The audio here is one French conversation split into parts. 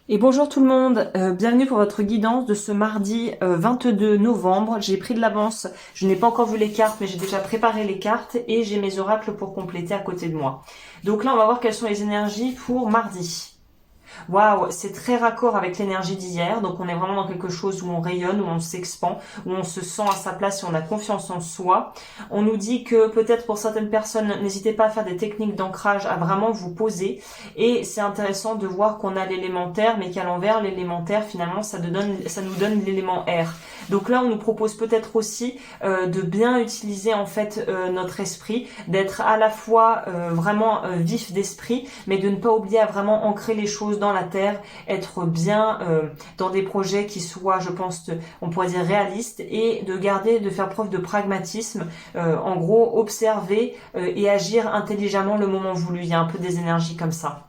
Et bonjour tout le monde, bienvenue pour votre guidance de ce mardi 22 novembre. J'ai pris de l'avance, je n'ai pas encore vu les cartes mais j'ai déjà préparé les cartes et j'ai mes oracles pour compléter à côté de moi. Donc là on va voir quelles sont les énergies pour mardi. Waouh, c'est très raccord avec l'énergie d'hier, donc on est vraiment dans quelque chose où on rayonne, où on s'expand, où on se sent à sa place et on a confiance en soi. On nous dit que peut-être pour certaines personnes, n'hésitez pas à faire des techniques d'ancrage, à vraiment vous poser. Et c'est intéressant de voir qu'on a l'élémentaire, mais qu'à l'envers, l'élémentaire, finalement, ça nous donne l'élément air. Donc là, on nous propose peut-être aussi de bien utiliser en fait notre esprit, d'être à la fois vraiment vif d'esprit, mais de ne pas oublier à vraiment ancrer les choses dans la terre, être bien dans des projets qui soient, je pense, on pourrait dire réalistes, et de faire preuve de pragmatisme. En gros, observer et agir intelligemment le moment voulu. Il y a un peu des énergies comme ça.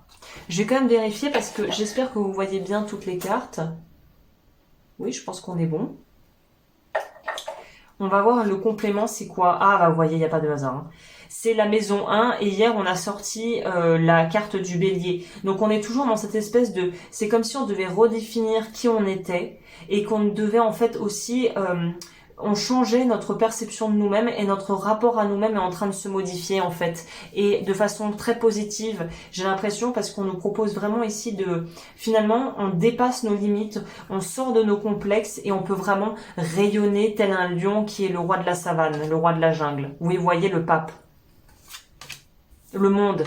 Je vais quand même vérifier parce que j'espère que vous voyez bien toutes les cartes. Oui, je pense qu'on est bon. On va voir le complément, c'est quoi? Ah, bah vous voyez, il n'y a pas de hasard. Hein. C'est la maison 1 et hier on a sorti la carte du bélier. Donc on est toujours dans cette espèce de... C'est comme si on devait redéfinir qui on était et qu'on devait en fait aussi... on changeait notre perception de nous-mêmes et notre rapport à nous-mêmes est en train de se modifier en fait et de façon très positive, j'ai l'impression, parce qu'on nous propose vraiment ici de, finalement on dépasse nos limites, on sort de nos complexes et on peut vraiment rayonner tel un lion qui est le roi de la savane, le roi de la jungle. Vous voyez le pape, le monde.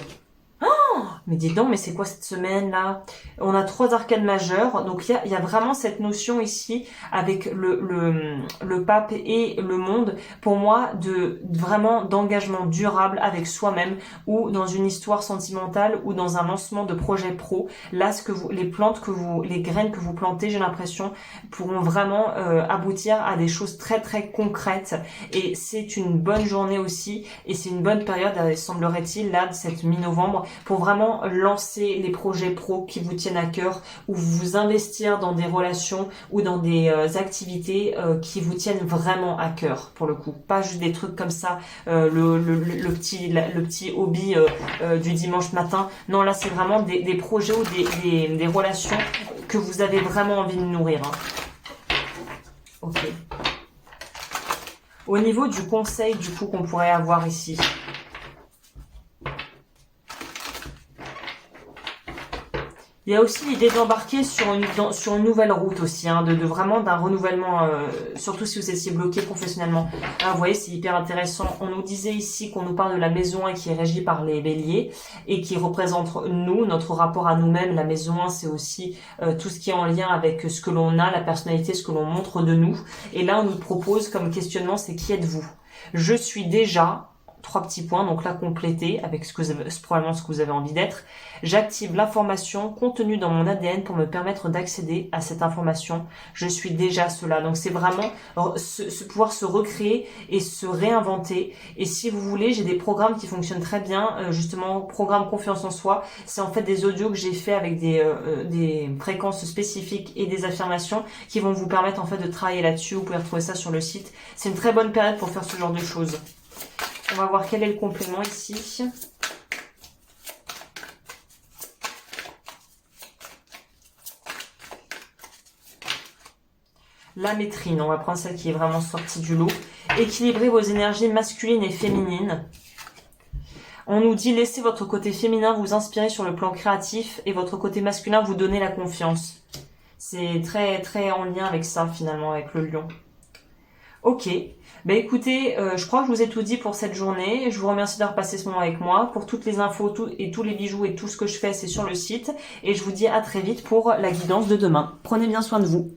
Mais dis donc, mais c'est quoi cette semaine-là? On a 3 arcanes majeures, donc il y a vraiment cette notion ici avec le pape et le monde, pour moi, de vraiment d'engagement durable avec soi-même, ou dans une histoire sentimentale, ou dans un lancement de projet pro. Là, les graines que vous plantez, j'ai l'impression, pourront vraiment aboutir à des choses très très concrètes. Et c'est une bonne journée aussi, et c'est une bonne période, semblerait-il, là, de cette mi-novembre, pour vraiment lancer les projets pro qui vous tiennent à cœur, ou vous investir dans des relations ou dans des activités qui vous tiennent vraiment à cœur, pour le coup. Pas juste des trucs comme ça, le petit hobby du dimanche matin. Non, là c'est vraiment des projets ou des relations que vous avez vraiment envie de nourrir. Hein. Ok. Au niveau du conseil du coup qu'on pourrait avoir ici, il y a aussi l'idée d'embarquer sur une nouvelle route aussi, hein, de vraiment d'un renouvellement, surtout si vous étiez bloqué professionnellement. Là, vous voyez, c'est hyper intéressant. On nous disait ici qu'on nous parle de la maison 1 qui est régie par les béliers et qui représente nous, notre rapport à nous-mêmes. La maison 1, c'est aussi tout ce qui est en lien avec ce que l'on a, la personnalité, ce que l'on montre de nous. Et là, on nous propose comme questionnement, c'est qui êtes-vous? Je suis déjà... 3 petits points, donc là complété avec probablement ce que vous avez envie d'être. J'active l'information contenue dans mon ADN pour me permettre d'accéder à cette information. Je suis déjà cela. Donc c'est vraiment pouvoir se recréer et se réinventer. Et si vous voulez, j'ai des programmes qui fonctionnent très bien, justement, programme confiance en soi. C'est en fait des audios que j'ai fait avec des fréquences spécifiques et des affirmations qui vont vous permettre en fait de travailler là-dessus. Vous pouvez retrouver ça sur le site. C'est une très bonne période pour faire ce genre de choses. On va voir quel est le complément ici. La maîtrine, on va prendre celle qui est vraiment sortie du lot. Équilibrez vos énergies masculines et féminines. On nous dit laissez votre côté féminin vous inspirer sur le plan créatif et votre côté masculin vous donner la confiance. C'est très très en lien avec ça finalement, avec le lion. Ok, bah écoutez, je crois que je vous ai tout dit pour cette journée. Je vous remercie d'avoir passé ce moment avec moi. Pour toutes les infos et tous les bijoux et tout ce que je fais, c'est sur le site. Et je vous dis à très vite pour la guidance de demain. Prenez bien soin de vous.